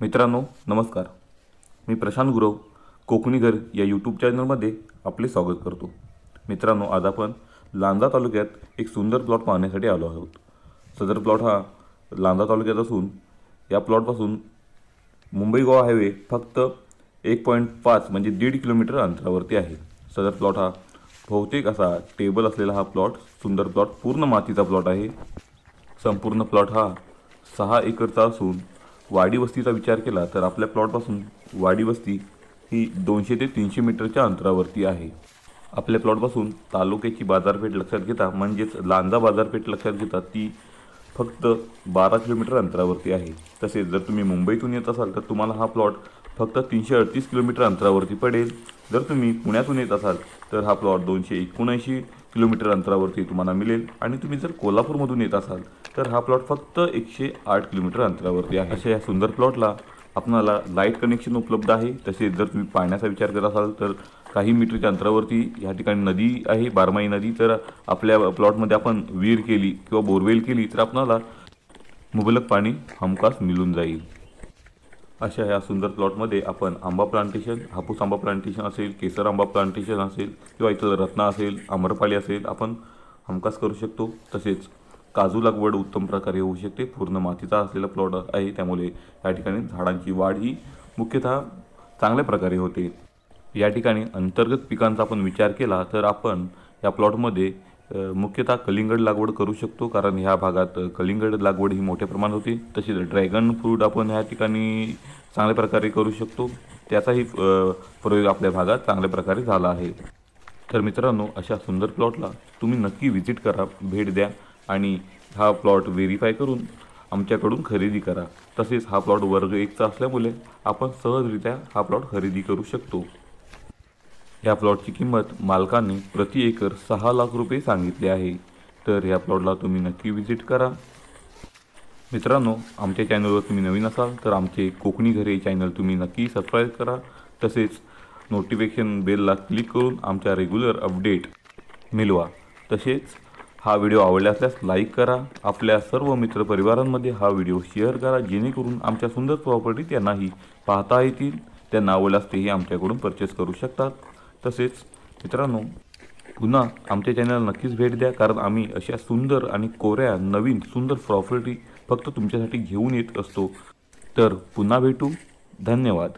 मित्रांनो नमस्कार, मी प्रशांत गुरव कोकणी घर या यूट्यूब चॅनलमध्ये आपले स्वागत करतो। मित्रांनो, आज आपण लांजा तालुक्यात एक सुंदर प्लॉट पाहण्यासाठी आलो आहोत। सदर प्लॉट हा लांजा तालुक्यात असून या प्लॉटपासून मुंबई गोवा हायवे फक्त 1.5 म्हणजे 1.5 किलोमीटर अंतरावरती आहे। सदर प्लॉट हा बहुतेक असा टेबल असलेला हा प्लॉट, सुंदर प्लॉट, पूर्ण मातीचा प्लॉट आहे। संपूर्ण प्लॉट हा 6 एकरचा असून वाडी वस्तीचा विचार केला तर आपल्या प्लॉटपासून वाडी वस्ती ही 200 ते 300 मीटरच्या अंतरावरती आहे। आपल्या प्लॉटपासून तालुक्याची बाजारपेठ लक्षात घेता म्हणजेच लांजा बाजारपेठ लक्षात घेता ती फक्त 12 किलोमीटर अंतरावरती आहे। तसेच जर तुम्ही मुंबईतून येत असाल तर तुम्हाला हा प्लॉट फक्त 338 किलोमीटर अंतरावरती पडेल। जर तुम्ही पुण्यातून येत असाल तर हा प्लॉट 279 किलोमीटर अंतरावरती तुम्हाला मिळेल आणि तुम्ही जर कोल्हापूरमधून येत असाल तर हा प्लॉट फक्त 108 किलोमीटर अंतरावरती आहे। अशा या सुंदर प्लॉटला आपल्याला लाईट कनेक्शन उपलब्ध आहे। तसेच जर तुम्ही पाण्याचा विचार करत असाल तर काही मीटरच्या अंतरावरती या ठिकाणी नदी आहे, बारमाही नदी। तर आपल्या प्लॉटमध्ये आपण विहीर केली किंवा बोरवेल केली तर आपल्याला मुबलक पाणी हमखास मिळून जाईल। अशा या सुंदर प्लॉटमध्ये आपण आंबा प्लांटेशन, हापूस आंबा प्लांटेशन असेल, केसर आंबा प्लांटेशन असेल किंवा इतर रत्ना असेल, आम्रपाली असेल, आपण हमखास करू शकतो। तसेच काजू लागवड उत्तम प्रकारे होऊ शकते। पूर्ण मातीचा असलेला प्लॉट आहे, त्यामुळे या ठिकाणी झाडांची वाढ ही मुख्यतः चांगल्या प्रकारे होते। या ठिकाणी अंतर्गत पिकांचा आपण विचार केला तर आपण या प्लॉटमध्ये मुख्यतः कलिंगड लागवड करू शकतो, कारण ह्या भागात कलिंगड लागवड ही मोठ्या प्रमाणात होते। तसेच ड्रॅगन फ्रूट आपण ह्या ठिकाणी चांगल्या प्रकारे करू शकतो, त्याचाही प्रयोग आपल्या भागात चांगल्या प्रकारे झाला आहे। तर मित्रांनो, अशा सुंदर प्लॉटला तुम्ही नक्की व्हिजिट करा, भेट द्या आणि हा प्लॉट व्हेरीफाय करून आमच्याकडून खरेदी करा। तसेच हा प्लॉट वर्ग 1चा असल्यामुळे आपण सहजरित्या हा प्लॉट खरेदी करू शकतो। या प्लॉटची किंमत मालकांनी प्रति एकर 6 लाख रुपये सांगितले आहे। तर या प्लॉटला तुम्ही नक्की व्हिजिट करा। मित्रांनो, आमच्या चॅनलवर तुम्ही नवीन असाल तर आमचे कोकणी घरे चॅनल तुम्ही नक्की सबस्क्राईब करा। तसेच नोटिफिकेशन बेलला क्लिक करून आमच्या रेग्युलर अपडेट मिळवा। तसेच हा व्हिडिओ आवडला असल्यास लाईक करा, आपल्या सर्व मित्रपरिवारांमध्ये हा व्हिडिओ शेअर करा, जेणेकरून आमच्या सुंदर प्रॉपर्टी त्यांनाही पाहता येतील, त्यांना आवडल्यास तेही आमच्याकडून परचेस करू शकतात। तसेच मित्रांनो, पुन्हा आमच्या चॅनलला नक्कीच भेट द्या, कारण आम्ही अशा सुंदर आणि कोऱ्या नवीन सुंदर प्रॉपर्टी फक्त तुमच्यासाठी घेऊन येत असतो। तर पुन्हा भेटू, धन्यवाद।